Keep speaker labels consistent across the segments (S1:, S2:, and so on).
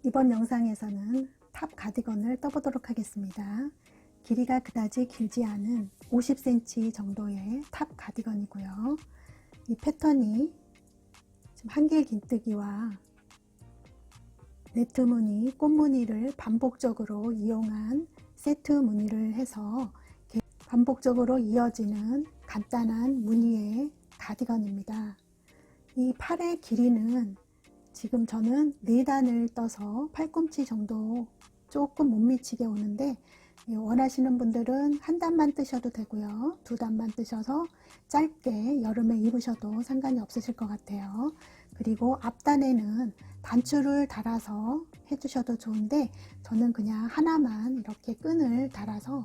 S1: 이번 영상에서는 탑 가디건을 떠보도록 하겠습니다. 길이가 그다지 길지 않은 50cm 정도의 탑 가디건이고요. 이 패턴이 지금 한길 긴뜨기와 네트 무늬, 꽃 무늬를 반복적으로 이용한 세트 무늬를 해서 반복적으로 이어지는 간단한 무늬의 가디건입니다. 이 팔의 길이는 지금 저는 4단을 떠서 팔꿈치 정도 조금 못 미치게 오는데, 원하시는 분들은 한 단만 뜨셔도 되고요. 2단만 뜨셔서 짧게 여름에 입으셔도 상관이 없으실 것 같아요. 그리고 앞단에는 단추를 달아서 해주셔도 좋은데, 저는 그냥 하나만 이렇게 끈을 달아서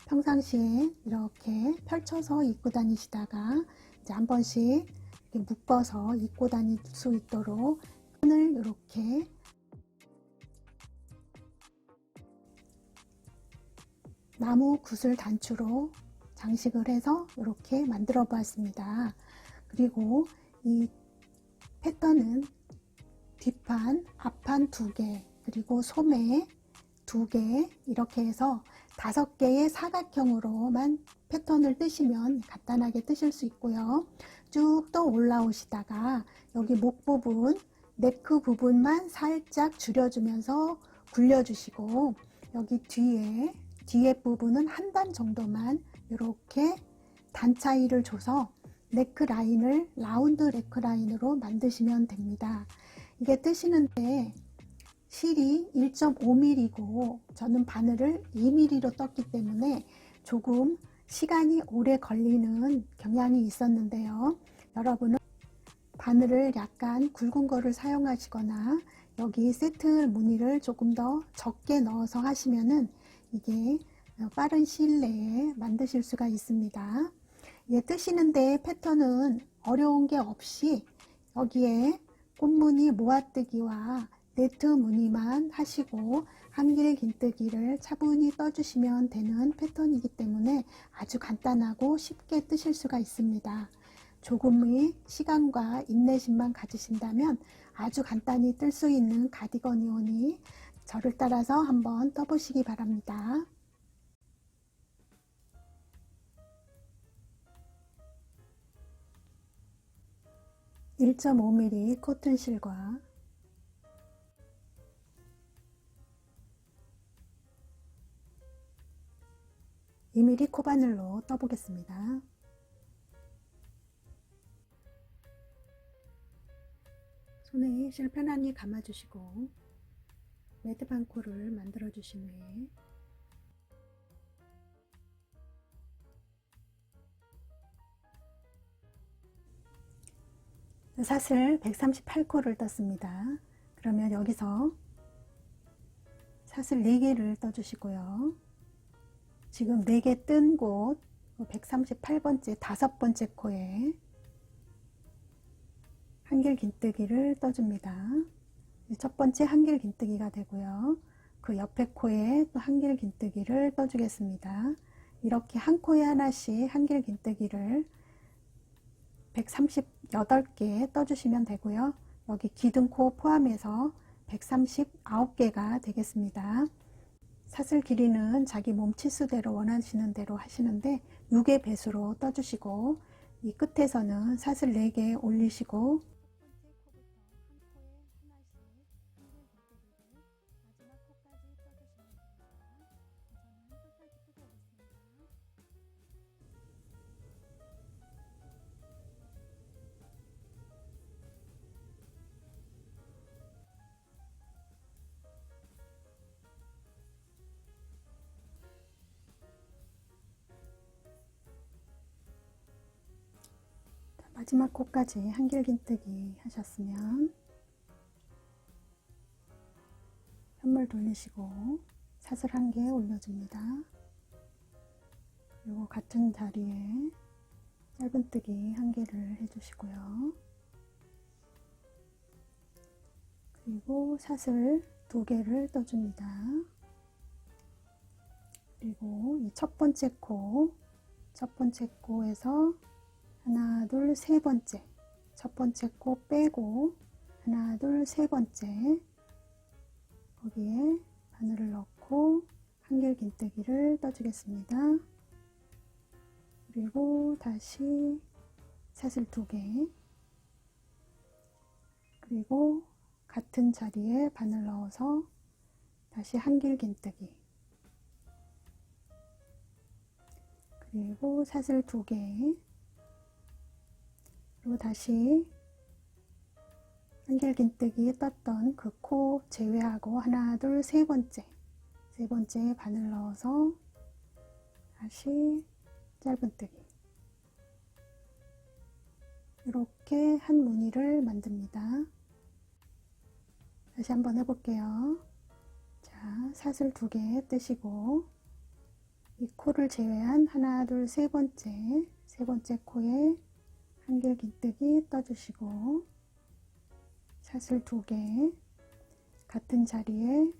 S1: 평상시에 이렇게 펼쳐서 입고 다니시다가 이제 한 번씩 이렇게 묶어서 입고 다닐 수 있도록 끈을 이렇게 나무 구슬 단추로 장식을 해서 이렇게 만들어 보았습니다. 그리고 이 패턴은 뒷판, 앞판 2개, 그리고 소매 2개 이렇게 해서 5개의 사각형으로만 패턴을 뜨시면 간단하게 뜨실 수 있고요. 쭉 또 올라오시다가 여기 목 부분, 네크 부분만 살짝 줄여주면서 굴려주시고, 여기 뒤에 부분은 한 단 정도만 이렇게 단 차이를 줘서 네크 라인을 라운드 네크 라인으로 만드시면 됩니다. 이게 뜨시는데 실이 1.5mm고 저는 바늘을 2mm로 떴기 때문에 조금 시간이 오래 걸리는 경향이 있었는데요. 여러분은 바늘을 약간 굵은 거를 사용하시거나 여기 세트 무늬를 조금 더 적게 넣어서 하시면은 이게 빠른 시일 내에 만드실 수가 있습니다. 예, 뜨시는데 패턴은 어려운 게 없이 여기에 꽃무늬 모아뜨기와 네트 무늬만 하시고 한길 긴뜨기를 차분히 떠주시면 되는 패턴이기 때문에 아주 간단하고 쉽게 뜨실 수가 있습니다. 조금의 시간과 인내심만 가지신다면 아주 간단히 뜰 수 있는 가디건이 오니 저를 따라서 한번 떠보시기 바랍니다. (1.5mm) 코튼 실과 2mm 코바늘로 떠보겠습니다. 손에 실 편안히 감아주시고 매듭 반코를 만들어 주신 후에 사슬 138코를 떴습니다. 그러면 여기서 사슬 4개를 떠주시고요. 지금 4개 뜬 곳 138번째 5번째 코에 한길 긴뜨기를 떠줍니다. 첫 번째 한길 긴뜨기가 되고요. 그 옆에 코에 또 한길 긴뜨기를 떠주겠습니다. 이렇게 한 코에 하나씩 한길 긴뜨기를 138개 떠주시면 되고요. 여기 기둥코 포함해서 139개가 되겠습니다. 사슬 길이는 자기 몸치수대로 원하시는 대로 하시는데 6의 배수로 떠주시고, 이 끝에서는 사슬 4개 올리시고 마지막 코까지 한길 긴뜨기 하셨으면 현물 돌리시고 사슬 1개 올려줍니다. 그리고 같은 자리에 짧은뜨기 1개를 해주시고요. 그리고 사슬 2개를 떠줍니다. 그리고 이 첫 번째 코에서 하나, 둘, 세 번째, 첫 번째 코 빼고 하나, 둘, 세 번째, 거기에 바늘을 넣고 한길긴뜨기를 떠주겠습니다. 그리고 다시 사슬 2개, 그리고 같은 자리에 바늘 넣어서 다시 한길긴뜨기, 그리고 사슬 2개, 그리고 다시 한길긴뜨기 떴던 그 코 제외하고 하나, 둘, 세 번째 바늘 넣어서 다시 짧은뜨기, 이렇게 한 무늬를 만듭니다. 다시 한번 해볼게요. 자, 사슬 2개 뜨시고 이 코를 제외한 하나, 둘, 세 번째 코에 한길긴뜨기 떠주시고 사슬 2개, 같은 자리에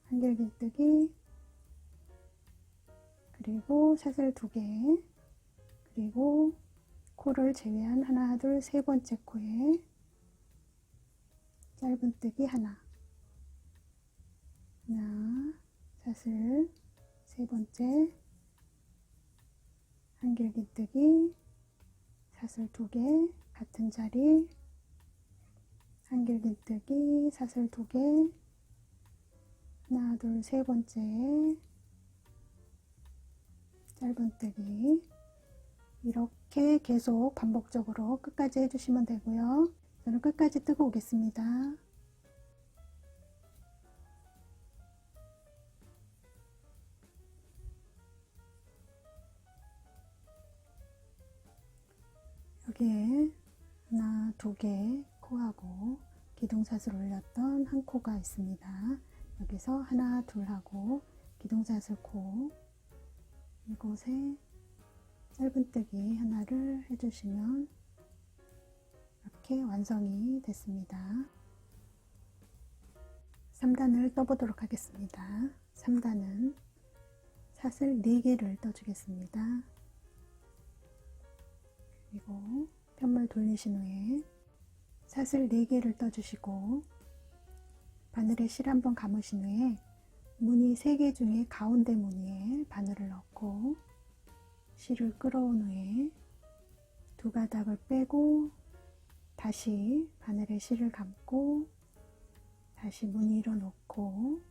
S1: 한길긴뜨기, 그리고 사슬 2개, 그리고 코를 제외한 하나, 둘, 세 번째 코에 짧은뜨기 하나, 사슬 세 번째, 한길긴뜨기, 사슬 2개, 같은 자리, 한길긴뜨기, 사슬 2개, 하나, 둘, 세 번째, 짧은뜨기, 이렇게 계속 반복적으로 끝까지 해주시면 되고요. 저는 끝까지 뜨고 오겠습니다. 여기에 하나, 2개 코하고 기둥사슬 올렸던 한 코가 있습니다. 여기서 하나, 둘 하고 기둥사슬 코, 이곳에 짧은뜨기 하나를 해주시면 이렇게 완성이 됐습니다. 3단을 떠보도록 하겠습니다. 3단은 사슬 4개를 떠주겠습니다. 그리고 편물 돌리신 후에 사슬 4개를 떠주시고 바늘에 실 한번 감으신 후에 무늬 3개 중에 가운데 무늬에 바늘을 넣고 실을 끌어온 후에 2가닥을 빼고 다시 바늘에 실을 감고 다시 무늬로 놓고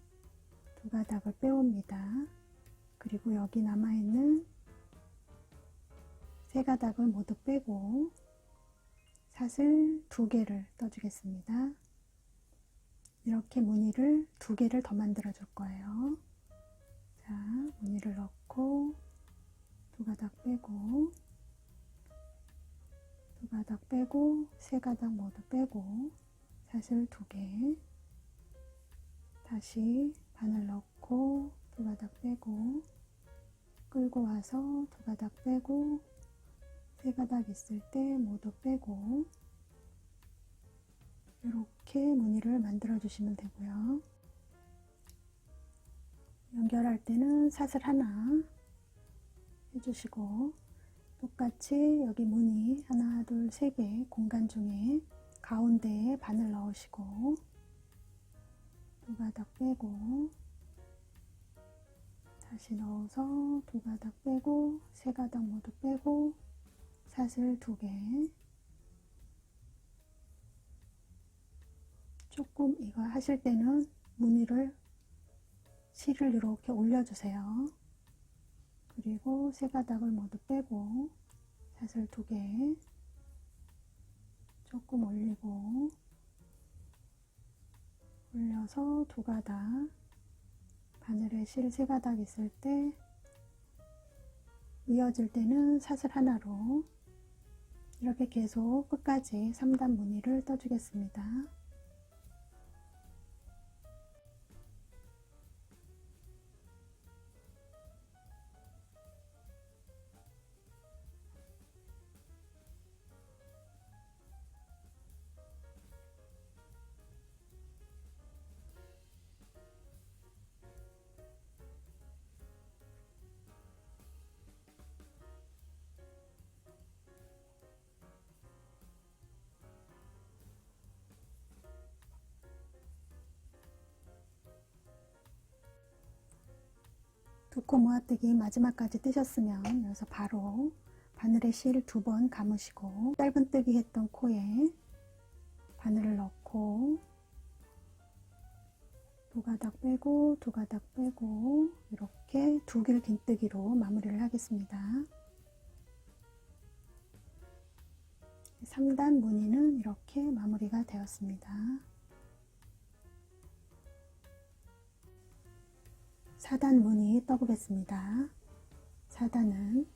S1: 2가닥을 빼옵니다. 그리고 여기 남아있는 3가닥을 모두 빼고 사슬 2개를 떠주겠습니다. 이렇게 무늬를 2개를 더 만들어 줄 거예요. 자, 무늬를 넣고 2가닥 빼고 2가닥 빼고 3가닥 모두 빼고 사슬 2개, 다시 바늘 넣고 2가닥 빼고 끌고 와서 2가닥 빼고 3가닥 있을 때 모두 빼고 이렇게 무늬를 만들어 주시면 되고요. 연결할 때는 사슬 하나 해주시고 똑같이 여기 무늬 하나, 둘, 3개 공간 중에 가운데에 바늘 넣으시고 2가닥 빼고 다시 넣어서 2가닥 빼고 3가닥 모두 빼고 사슬 2개, 조금 이거 하실 때는 무늬를 실을 이렇게 올려주세요. 그리고 3가닥을 모두 빼고 사슬 2개 조금 올리고 올려서 2가닥, 바늘에 실 3가닥 있을 때 이어질 때는 사슬 하나로 이렇게 계속 끝까지 3단 무늬를 떠주겠습니다. 2코 모아뜨기 마지막까지 뜨셨으면 여기서 바로 바늘에 실 2번 감으시고 짧은뜨기 했던 코에 바늘을 넣고 2가닥 빼고 2가닥 빼고 이렇게 2길 긴뜨기로 마무리를 하겠습니다. 3단 무늬는 이렇게 마무리가 되었습니다. 4단 무늬 떠보겠습니다. 4단은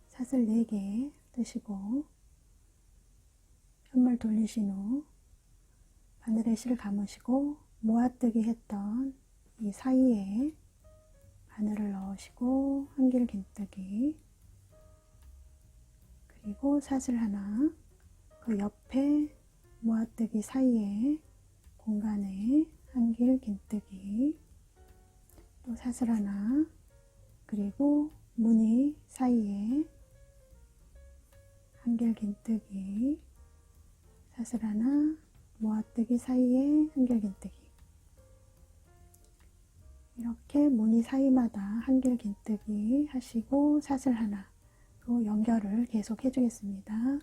S1: 사슬 4개 뜨시고 현물 돌리신 후 바늘에 실 감으시고 모아뜨기 했던 이 사이에 바늘을 넣으시고 한길 긴뜨기, 그리고 사슬 하나, 그 옆에 모아뜨기 사이에 공간에 한길 긴뜨기, 또 사슬 하나, 그리고 무늬 사이에 한길 긴뜨기, 사슬 하나, 모아뜨기 사이에 한길 긴뜨기, 이렇게 무늬 사이마다 한길 긴뜨기 하시고 사슬 하나 로 연결을 계속 해주겠습니다.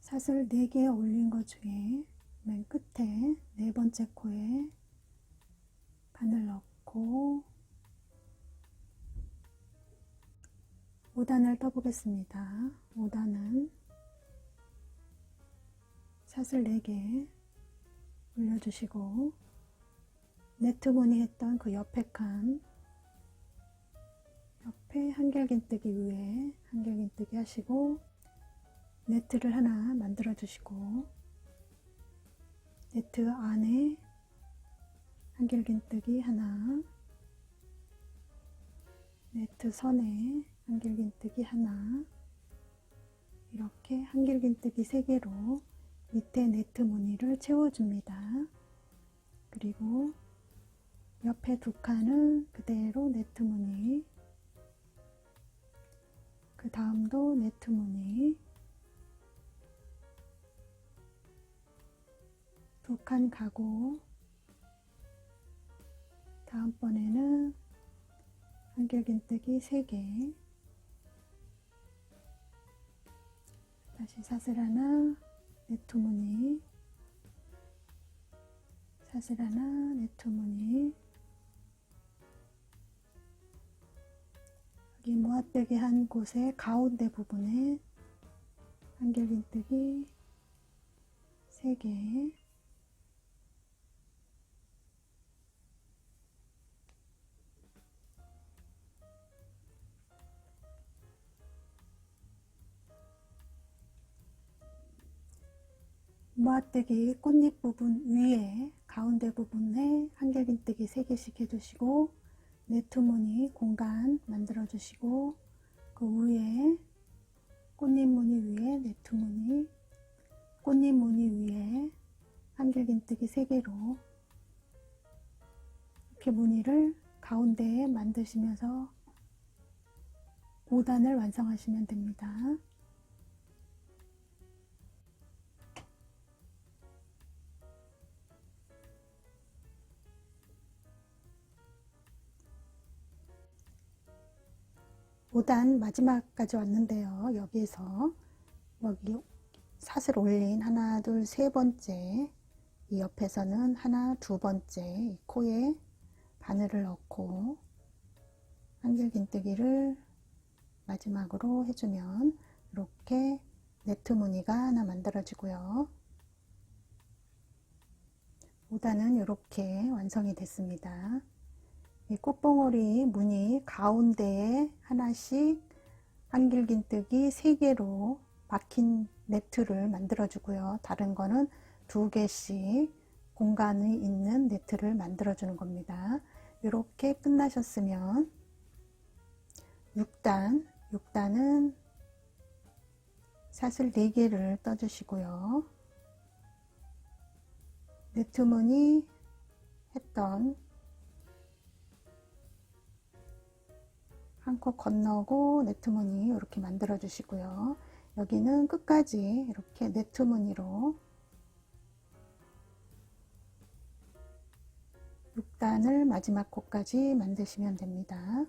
S1: 사슬 4개 올린 것 중에 맨 끝에 4번째 코에 바늘 넣고 5단을 떠보겠습니다. 5단은 사슬 4개 올려주시고 네트 무늬 했던 그 옆에 칸, 옆에 한길 긴뜨기 위에 한길 긴뜨기 하시고 네트를 하나 만들어 주시고 네트 안에 한길 긴뜨기 하나, 네트 선에 한길 긴뜨기 하나, 이렇게 한길 긴뜨기 3개로 밑에 네트 무늬를 채워줍니다. 그리고 옆에 2칸은 그대로 네트 무늬, 그 다음도 네트 무늬, 2칸 가고 다음번에는 한길 긴뜨기 3개, 다시 사슬 하나, 네트 무늬, 사슬 하나, 네트 무늬, 여기 모아뜨기 한 곳의 가운데 부분에 한길 긴뜨기 3개, 모아뜨기 꽃잎 부분 위에 가운데 부분에 한길 긴뜨기 3개씩 해주시고 네트 무늬 공간 만들어 주시고 그 위에 꽃잎 무늬 위에 네트 무늬, 꽃잎 무늬 위에 한길 긴뜨기 3개로 이렇게 무늬를 가운데에 만드시면서 5단을 완성하시면 됩니다. 5단 마지막까지 왔는데요. 여기에서 여기 사슬 올린 하나, 둘, 3번째, 이 옆에서는 하나, 2번째 이 코에 바늘을 넣고 한길 긴뜨기를 마지막으로 해주면 이렇게 네트 무늬가 하나 만들어지고요. 5단은 이렇게 완성이 됐습니다. 이 꽃봉오리 무늬 가운데에 하나씩 한길 긴뜨기 3개로 박힌 네트를 만들어 주고요. 다른 거는 2개씩 공간이 있는 네트를 만들어 주는 겁니다. 이렇게 끝나셨으면 6단은 사슬 4개를 떠주시고요. 네트 무늬 했던 한 코 건너고 네트 무늬 이렇게 만들어 주시고요. 여기는 끝까지 이렇게 네트 무늬로 6단을 마지막 코까지 만드시면 됩니다.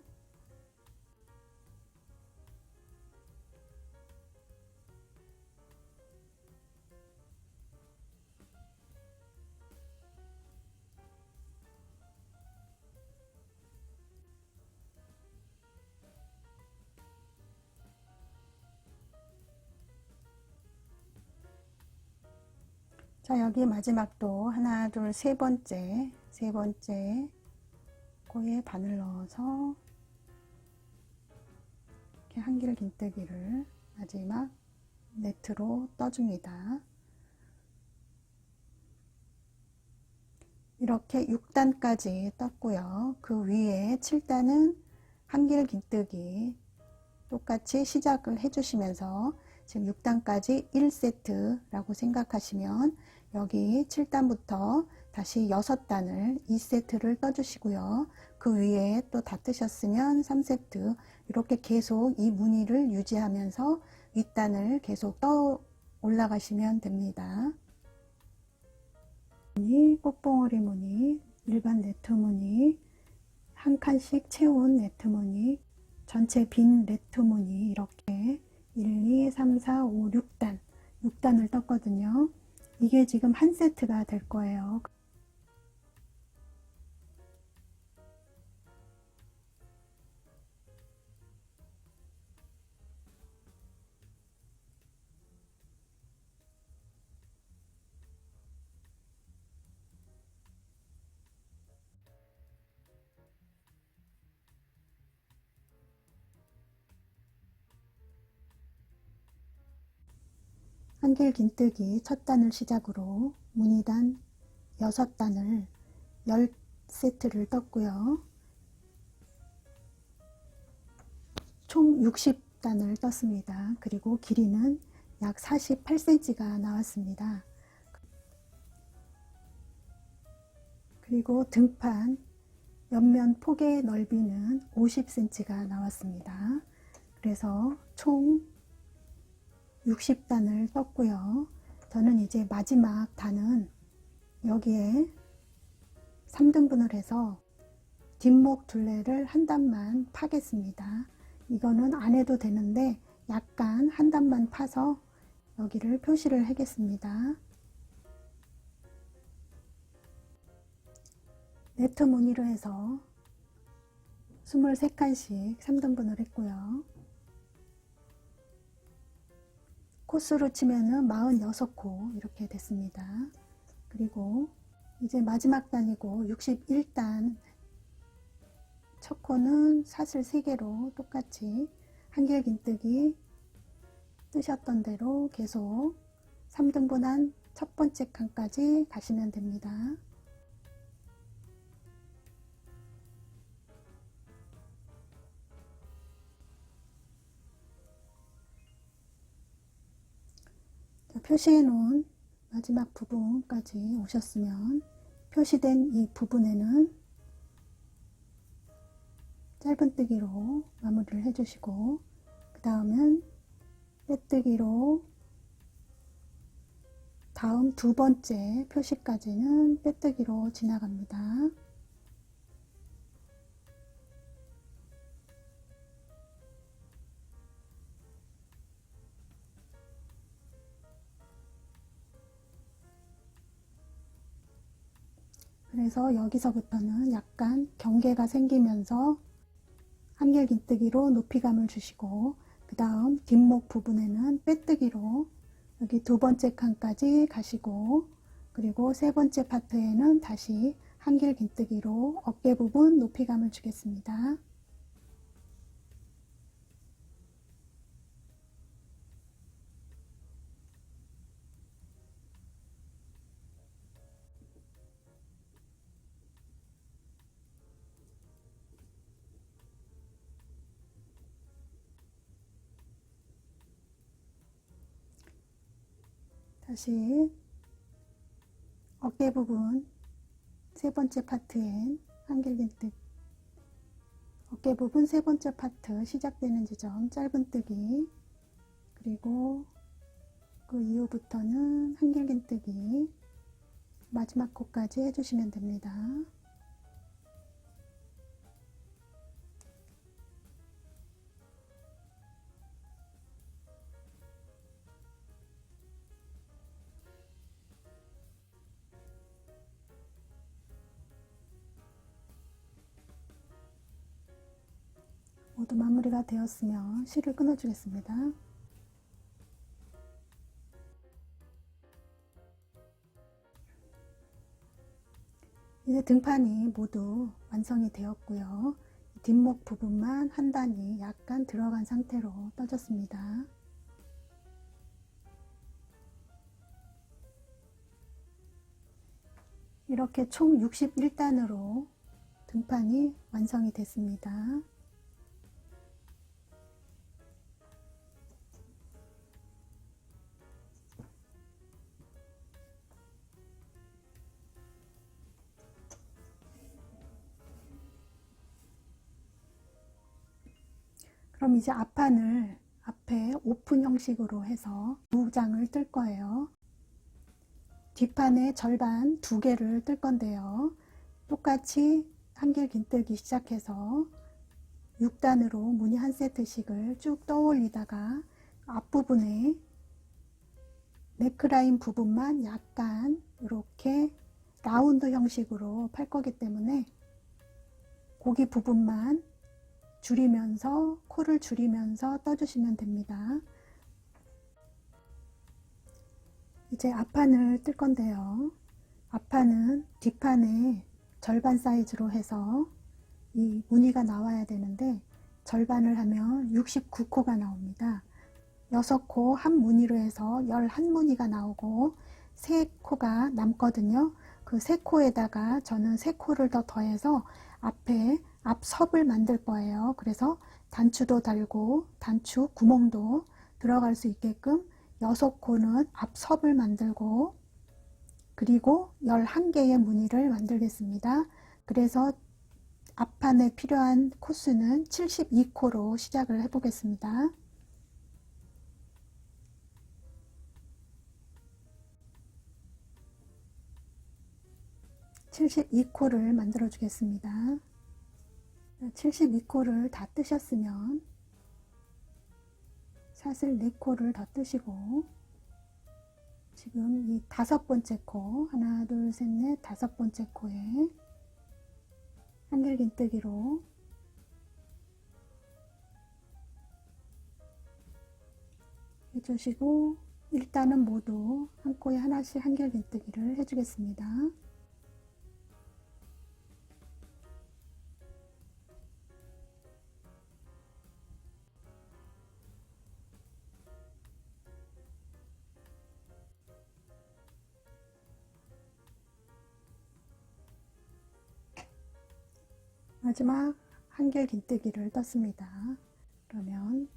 S1: 자, 여기 마지막도 하나, 둘, 세 번째 코에 바늘 넣어서 이렇게 한길 긴뜨기를 마지막 네트로 떠줍니다. 이렇게 6단까지 떴고요. 그 위에 7단은 한길 긴뜨기 똑같이 시작을 해주시면서 지금 6단까지 1세트라고 생각하시면 여기 7단부터 다시 6단을 2세트를 떠주시고요. 그 위에 또 다 뜨셨으면 3세트 이렇게 계속 이 무늬를 유지하면서 윗단을 계속 떠 올라가시면 됩니다. 꽃봉오리 무늬, 일반 네트 무늬, 한 칸씩 채운 네트 무늬, 전체 빈 네트 무늬 이렇게 1, 2, 3, 4, 5, 6단 6단을 떴거든요. 이게 지금 한 세트가 될 거예요. 한길 긴뜨기 첫 단을 시작으로 무늬단 6단을 10세트를 떴고요. 총 60단을 떴습니다. 그리고 길이는 약 48cm가 나왔습니다. 그리고 등판 옆면 폭의 넓이는 50cm가 나왔습니다. 그래서 총 60단을 떴고요. 저는 이제 마지막 단은 여기에 3등분을 해서 뒷목 둘레를 한 단만 파겠습니다. 이거는 안 해도 되는데 약간 한 단만 파서 여기를 표시를 하겠습니다. 네트 무늬로 해서 23칸씩 3등분을 했고요. 코수로 치면은 46코 이렇게 됐습니다. 그리고 이제 마지막 단이고 61단 첫 코는 사슬 3개로 똑같이 한길 긴뜨기 뜨셨던 대로 계속 3등분한 첫 번째 칸까지 가시면 됩니다. 표시해 놓은 마지막 부분까지 오셨으면 표시된 이 부분에는 짧은뜨기로 마무리를 해주시고 그 다음은 빼뜨기로 다음 두 번째 표시까지는 빼뜨기로 지나갑니다. 그래서 여기서부터는 약간 경계가 생기면서 한길 긴뜨기로 높이감을 주시고 그 다음 뒷목 부분에는 빼뜨기로 여기 두 번째 칸까지 가시고 그리고 세 번째 파트에는 다시 한길 긴뜨기로 어깨 부분 높이감을 주겠습니다. 다시 어깨 부분 세 번째 파트엔 한길긴뜨기, 어깨 부분 세 번째 파트 시작되는 지점 짧은뜨기, 그리고 그 이후부터는 한길긴뜨기 마지막 코까지 해주시면 됩니다. 모두 마무리가 되었으면 실을 끊어 주겠습니다. 이제 등판이 모두 완성이 되었고요. 뒷목 부분만 한 단이 약간 들어간 상태로 떠졌습니다. 이렇게 총 61단으로 등판이 완성이 됐습니다. 그럼 이제 앞판을 앞에 오픈 형식으로 해서 2장을 뜰 거예요. 뒷판에 절반 2개를 뜰 건데요. 똑같이 한길긴뜨기 시작해서 6단으로 무늬 한 세트씩을 쭉 떠올리다가 앞부분에 네크라인 부분만 약간 이렇게 라운드 형식으로 팔 거기 때문에 고기 부분만 줄이면서 코를 줄이면서 떠주시면 됩니다. 이제 앞판을 뜰 건데요. 앞판은 뒷판에 절반 사이즈로 해서 이 무늬가 나와야 되는데 절반을 하면 69코가 나옵니다. 6코 한 무늬로 해서 11무늬가 나오고 3코가 남거든요. 그 3코에다가 저는 3코를 더 더해서 앞에 앞섭을 만들 거예요. 그래서 단추도 달고 단추 구멍도 들어갈 수 있게끔 6코는 앞섭을 만들고 그리고 11개의 무늬를 만들겠습니다. 그래서 앞판에 필요한 코수는 72코로 시작을 해 보겠습니다. (72코를) 만들어 주겠습니다. 72코를 다 뜨셨으면 사슬 4코를 더 뜨시고 지금 이 5번째 코 하나 둘 셋 넷 5번째 코에 한길긴뜨기로 해주시고 일단은 모두 한 코에 하나씩 한길긴뜨기를 해주겠습니다. 마지막 한길긴뜨기를 떴습니다. 그러면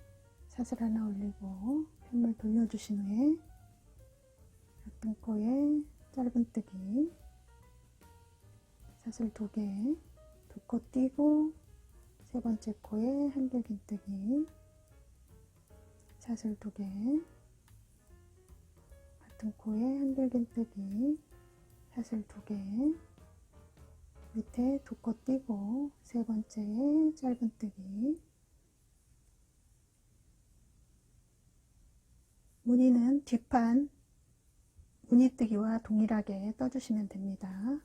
S1: 사슬 하나 올리고 편물 돌려주신 후에 같은 코에 짧은뜨기 사슬 2개 2코 띄고 3번째 코에 한길긴뜨기 사슬 2개 같은 코에 한길긴뜨기 사슬 2개 밑에 2코 띄고 3번째에 짧은뜨기 무늬는 뒷판 무늬뜨기와 동일하게 떠주시면 됩니다.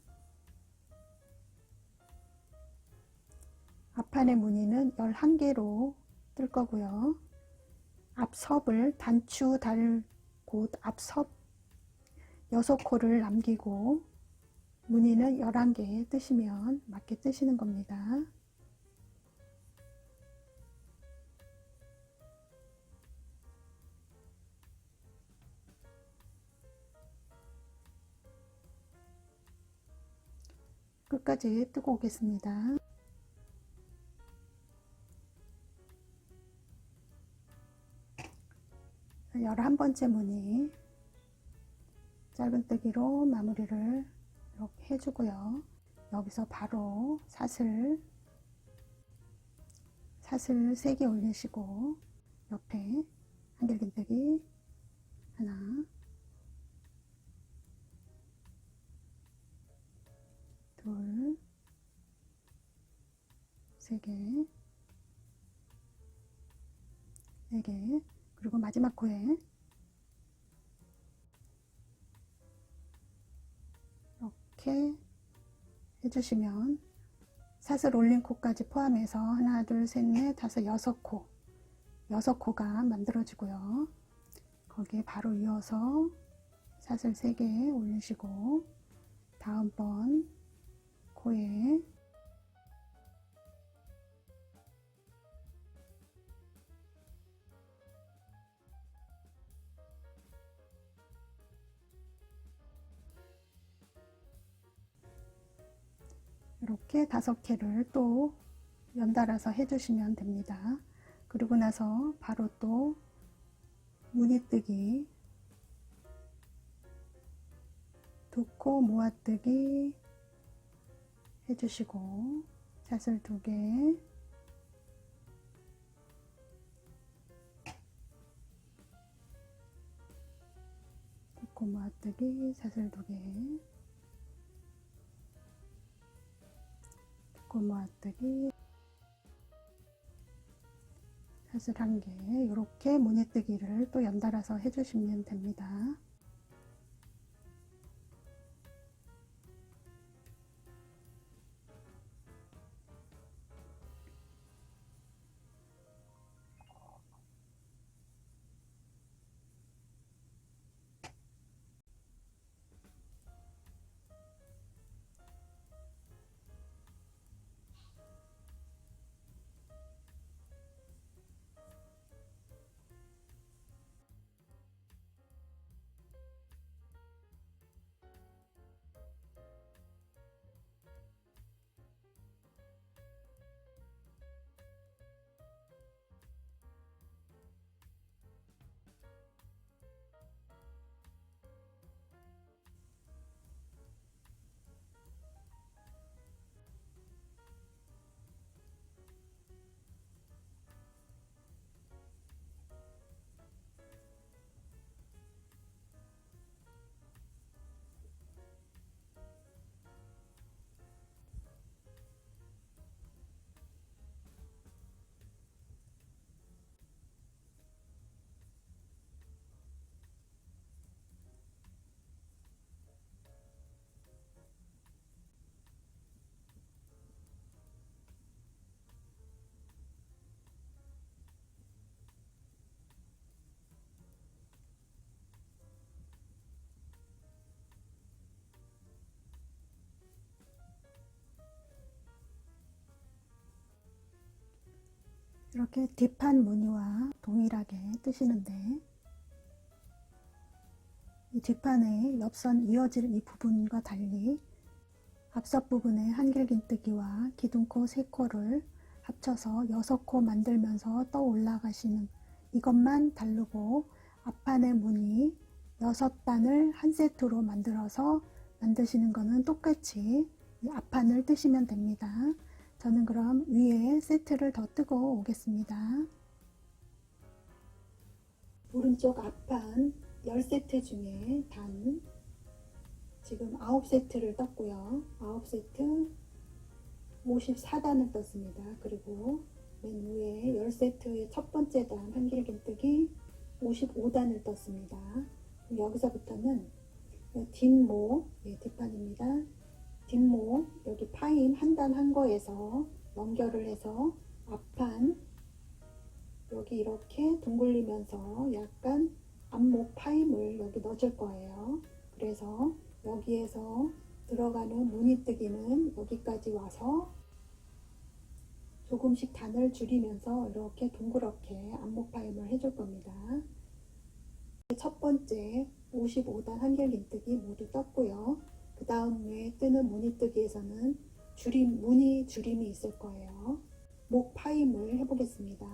S1: 앞판의 무늬는 11개로 뜰 거고요. 앞섭을 단추 달고 앞섭 6코를 남기고 무늬는 11개 뜨시면 맞게 뜨시는 겁니다. 끝까지 뜨고 오겠습니다. 11번째 무늬 짧은뜨기로 마무리를 이렇게 해주고요. 여기서 바로 사슬 3개 올리시고 옆에 한길긴뜨기 하나, 둘, 3개, 4개, 그리고 마지막 코에 이렇게 해주시면 사슬 올린 코까지 포함해서 하나, 둘, 셋, 넷, 다섯, 6코가 만들어지고요. 거기에 바로 이어서 사슬 3개 올리시고 다음번 코에 이렇게 5개를 또 연달아서 해주시면 됩니다. 그리고 나서 바로 또 무늬뜨기 2코 모아뜨기 해주시고 사슬 2개, 모아뜨기 사슬 2개, 모아뜨기 사슬 1개, 이렇게 무늬뜨기를 또 연달아서 해주시면 됩니다. 이렇게 뒷판 무늬와 동일하게 뜨시는데 이 뒷판에 옆선 이어질 이 부분과 달리 앞선 부분에 한길긴뜨기와 기둥코 3코를 합쳐서 6코 만들면서 떠 올라가시는 이것만 다르고 앞판의 무늬 6단을 한 세트로 만들어서 만드시는 거는 똑같이 이 앞판을 뜨시면 됩니다. 저는 그럼 위에 세트를 더 뜨고 오겠습니다. 오른쪽 앞판 10세트 중에 단 지금 9세트를 떴고요. 9세트 54단을 떴습니다. 그리고 맨 위에 10세트의 첫 번째 단 한길긴뜨기 55단을 떴습니다. 여기서부터는 뒷목, 뒷판입니다. 뒷목 여기 파임 한 단 한 거에서 연결을 해서 앞판 여기 이렇게 둥글리면서 약간 앞목 파임을 여기 넣어줄 거예요. 그래서 여기에서 들어가는 무늬뜨기는 여기까지 와서 조금씩 단을 줄이면서 이렇게 동그랗게 앞목 파임을 해줄 겁니다. 첫 번째 55단 한길긴뜨기 모두 떴고요. 그 다음에 뜨는 무늬뜨기에서는 무늬 줄임이 있을 거예요. 목 파임을 해보겠습니다.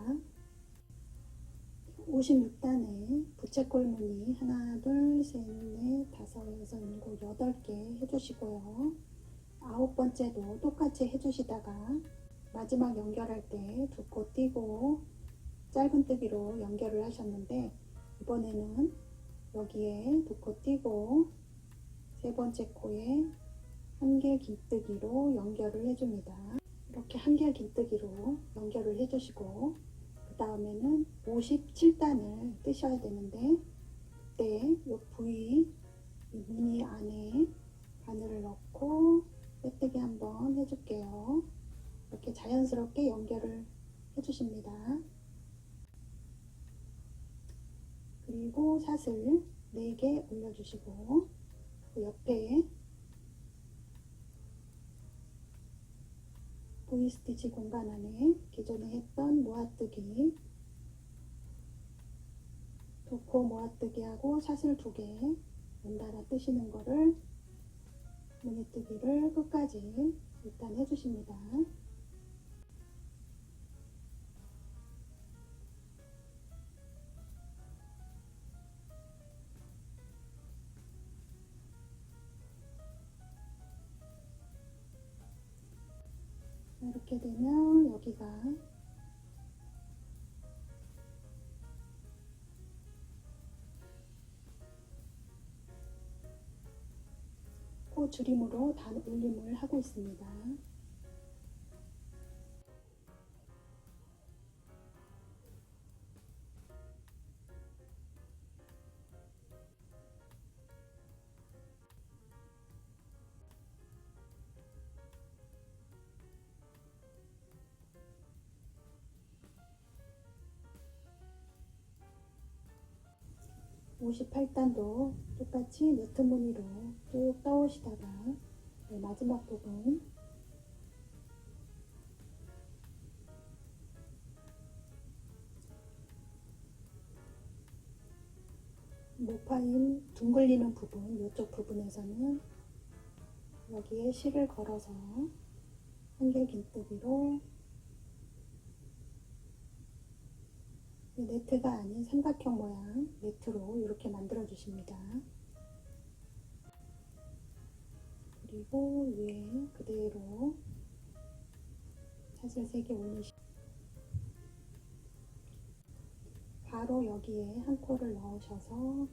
S1: 56단에 부채꼴 무늬 하나, 둘, 셋, 넷, 다섯, 여섯, 일곱, 8개 해주시고요. 9번째도 똑같이 해주시다가 마지막 연결할 때 두 코 띄고 짧은뜨기로 연결을 하셨는데, 이번에는 여기에 두 코 띄고 세 번째 코에 한길 긴뜨기로 연결을 해줍니다. 이렇게 한길 긴뜨기로 연결을 해주시고, 그 다음에는 57단을 뜨셔야 되는데, 그때 이 부위, 이 무늬 안에 바늘을 넣고 빼뜨기 한번 해줄게요. 이렇게 자연스럽게 연결을 해주십니다. 그리고 사슬 4개 올려주시고, 그 옆에 V스티치 공간 안에 기존에 했던 모아뜨기, 2코 모아뜨기하고 사슬 2개 연달아 뜨시는 거를 무늬뜨기를 끝까지 일단 해주십니다. 이렇게 되면 여기가 코 줄임으로 단 올림을 하고 있습니다. 58단도 똑같이 네트 무늬로 쭉 떠오시다가 마지막 부분 모파인 둥글리는 부분, 이쪽 부분에서는 여기에 실을 걸어서 한길 긴뜨기로 네트가 아닌 삼각형 모양 네트로 이렇게 만들어 주십니다. 그리고 위에 그대로 사슬 3개 올리시고, 바로 여기에 한 코를 넣으셔서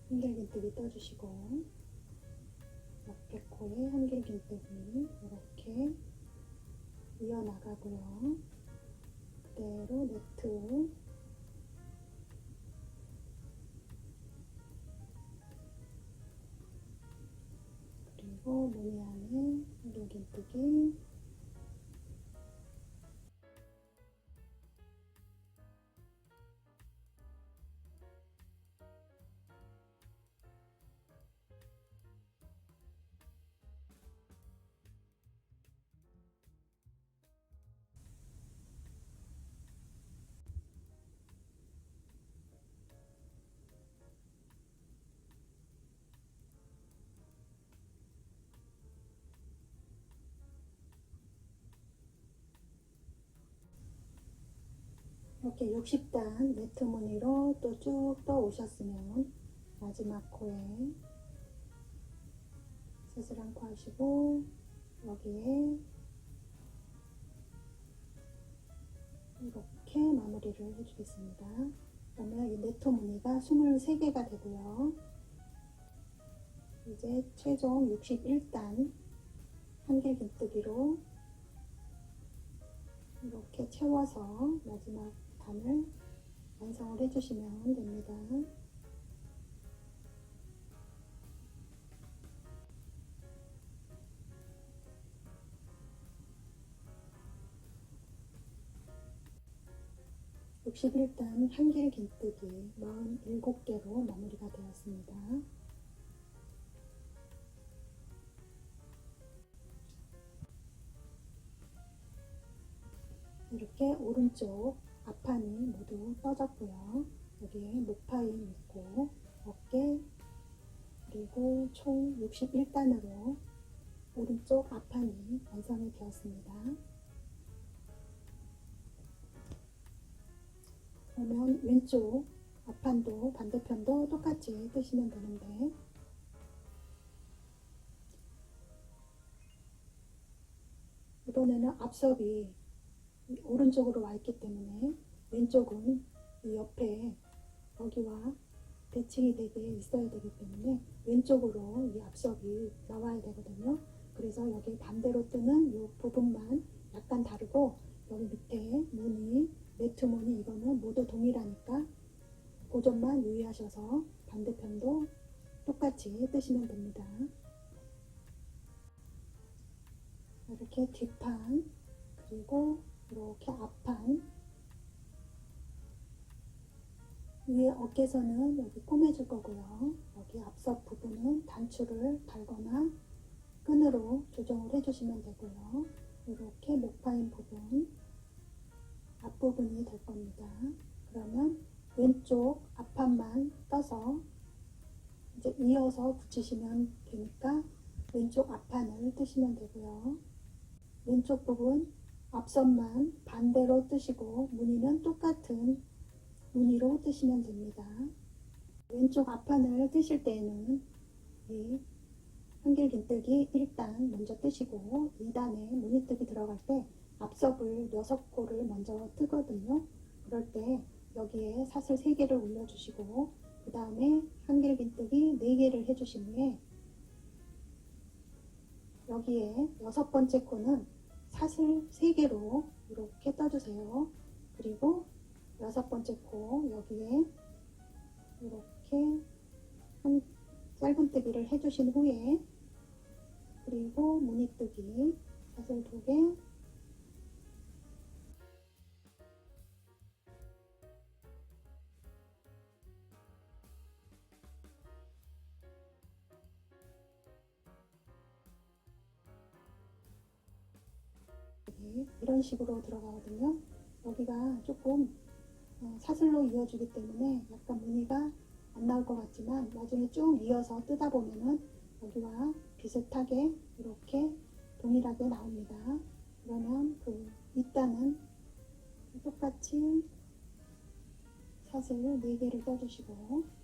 S1: 한길 긴뜨기 떠주시고, 옆에 코에 한길 긴뜨기 이렇게 이어나가고요. 그대로 네트 그리고 무늬 안에 한길 긴뜨기, 이렇게 60단 네트 무늬로 또 쭉 떠 오셨으면 마지막 코에 사슬 한 코 하시고, 여기에 이렇게 마무리를 해주겠습니다. 그러면 이 네트 무늬가 23개가 되고요. 이제 최종 61단 한길 긴뜨기로 이렇게 채워서 마지막 단을 완성을 해주시면 됩니다. (61단) 한길 긴뜨기 47개로 마무리가 되었습니다. 이렇게 오른쪽 앞판이 모두 떠졌고요. 여기에 목파인 있고 어깨, 그리고 총 61단으로 오른쪽 앞판이 완성이 되었습니다. 그러면 왼쪽 앞판도 반대편도 똑같이 뜨시면 되는데, 이번에는 앞섭이 오른쪽으로 와 있기 때문에 왼쪽은 이 옆에 여기와 대칭이 되게 있어야 되기 때문에 왼쪽으로 이 앞섭이 나와야 되거든요. 그래서 여기 반대로 뜨는 이 부분만 약간 다르고, 여기 밑에 무늬, 매트 무늬 이거는 모두 동일하니까 그 점만 유의하셔서 반대편도 똑같이 뜨시면 됩니다. 이렇게 뒷판, 그리고 이렇게 앞판, 위에 어깨선은 여기 꼬매줄 거고요. 여기 앞섭 부분은 단추를 달거나 끈으로 조정을 해주시면 되고요. 이렇게 목파인 부분, 앞부분이 될 겁니다. 그러면 왼쪽 앞판만 떠서 이제 이어서 붙이시면 되니까 왼쪽 앞판을 뜨시면 되고요. 왼쪽 부분 앞선만 반대로 뜨시고 무늬는 똑같은 무늬로 뜨시면 됩니다. 왼쪽 앞판을 뜨실 때에는 이 한길긴뜨기 1단 먼저 뜨시고 2단에 무늬뜨기 들어갈 때 앞섭을 6코를 먼저 뜨거든요. 그럴 때 여기에 사슬 3개를 올려주시고 그 다음에 한길긴뜨기 4개를 해주신 후에 여기에 6번째 코는 사슬 3개로 이렇게 떠주세요. 그리고 6번째 코 여기에 이렇게 한 짧은뜨기를 해주신 후에, 그리고 무늬뜨기 사슬 2개, 이런 식으로 들어가거든요. 여기가 조금 사슬로 이어주기 때문에 약간 무늬가 안 나올 것 같지만 나중에 쭉 이어서 뜨다 보면은 여기와 비슷하게 이렇게 동일하게 나옵니다. 그러면 그 윗단은 똑같이 사슬 4개를 떠주시고,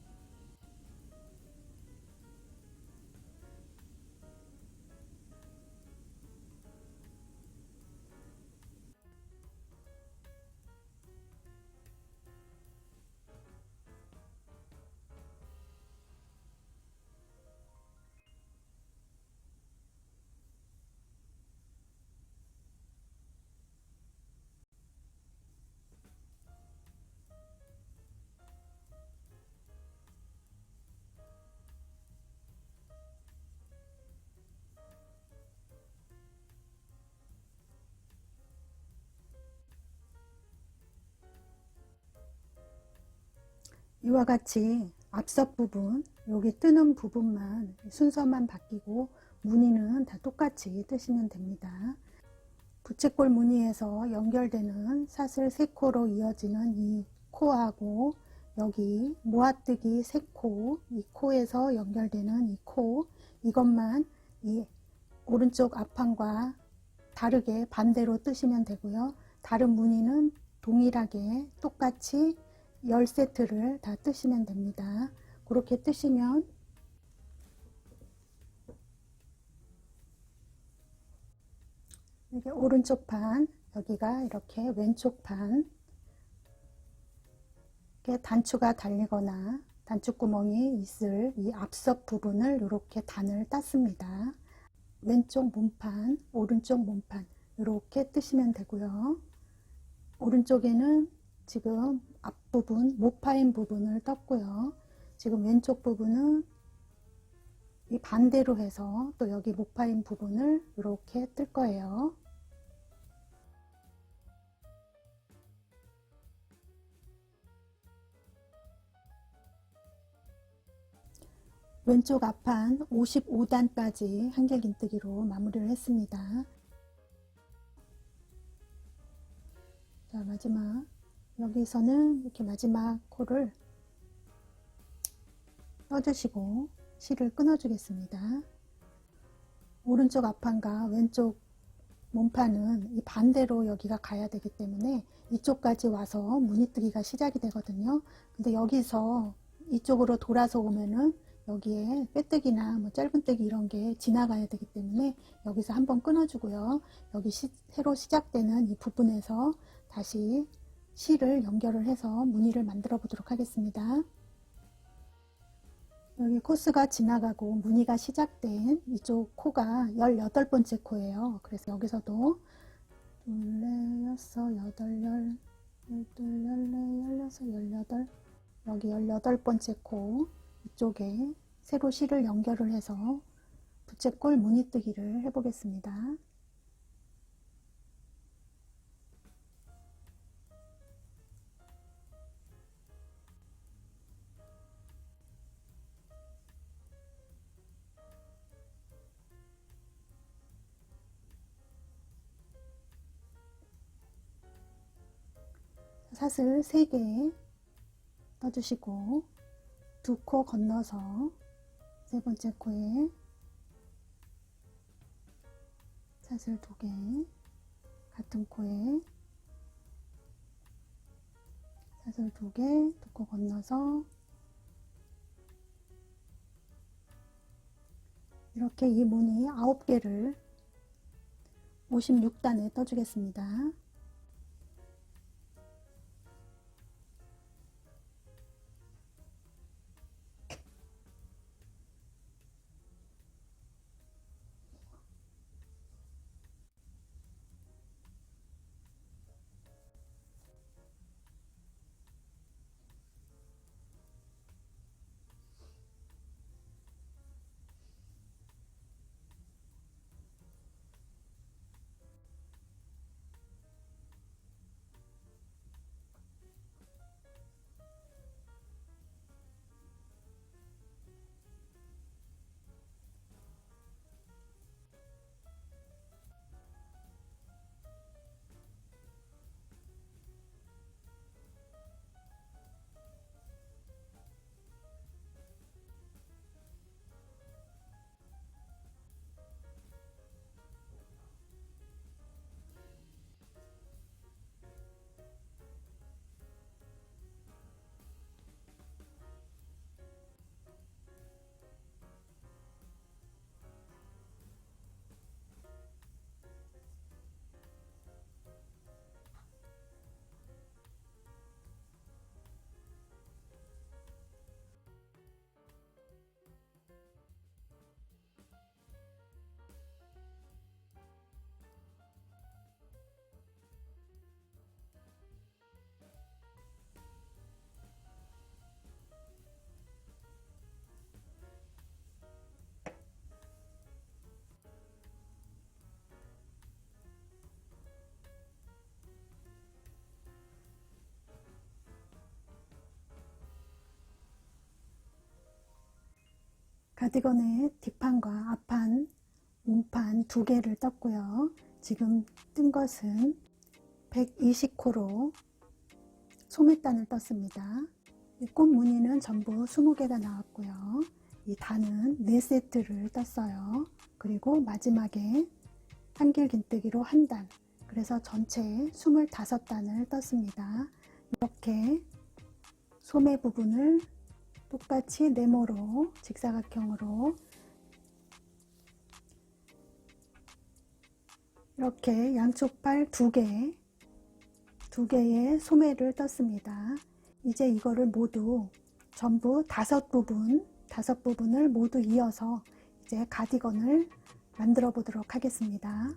S1: 이와 같이 앞섭 부분, 여기 뜨는 부분만 순서만 바뀌고 무늬는 다 똑같이 뜨시면 됩니다. 부채꼴 무늬에서 연결되는 사슬 3코로 이어지는 이 코하고 여기 모아뜨기 3코, 이 코에서 연결되는 이 코, 이것만 이 오른쪽 앞판과 다르게 반대로 뜨시면 되고요. 다른 무늬는 동일하게 똑같이 10세트를 다 뜨시면 됩니다. 그렇게 뜨시면 이게 오른쪽 판, 여기가 이렇게 왼쪽 판, 이렇게 단추가 달리거나 단추구멍이 있을 이 앞섭 부분을 이렇게 단을 땄습니다. 왼쪽 몸판, 오른쪽 몸판 이렇게 뜨시면 되고요. 오른쪽에는 지금 앞부분, 모파인 부분을 떴고요. 지금 왼쪽 부분은 이 반대로 해서 또 여기 모파인 부분을 이렇게 뜰 거예요. 왼쪽 앞판 55단까지 한길긴뜨기로 마무리를 했습니다. 자, 마지막 여기서는 이렇게 마지막 코를 떠주시고 실을 끊어 주겠습니다. 오른쪽 앞판과 왼쪽 몸판은 이 반대로 여기가 가야 되기 때문에 이쪽까지 와서 무늬뜨기가 시작이 되거든요. 근데 여기서 이쪽으로 돌아서 오면은 여기에 빼뜨기나 뭐 짧은뜨기 이런 게 지나가야 되기 때문에 여기서 한번 끊어주고요. 여기 새로 시작되는 이 부분에서 다시 실을 연결을 해서 무늬를 만들어 보도록 하겠습니다. 여기 코스가 지나가고 무늬가 시작된 이쪽 코가 18번째 코예요. 그래서 여기서도 둘, 넷, 여섯, 여덟, 열, 열둘, 열네, 열여섯, 열여덟, 여기 18번째 코 이쪽에 세로 실을 연결을 해서 부채꼴 무늬뜨기를 해보겠습니다. 사슬 3개 떠주시고 두 코 건너서 세 번째 코에 사슬 2개, 같은 코에 사슬 2개, 두 코 건너서 이렇게 이 무늬 9개를 56단에 떠주겠습니다. 가디건의 뒷판과 앞판, 몸판 2개를 떴고요. 지금 뜬 것은 120코로 소매단을 떴습니다. 이 꽃 무늬는 전부 20개가 나왔고요. 이 단은 4세트를 떴어요. 그리고 마지막에 한길 긴뜨기로 1단, 그래서 전체 25단을 떴습니다. 이렇게 소매 부분을 똑같이 네모로 직사각형으로 이렇게 양쪽 팔 2개의 소매를 떴습니다. 이제 이거를 모두 전부 5부분을 모두 이어서 이제 가디건을 만들어 보도록 하겠습니다.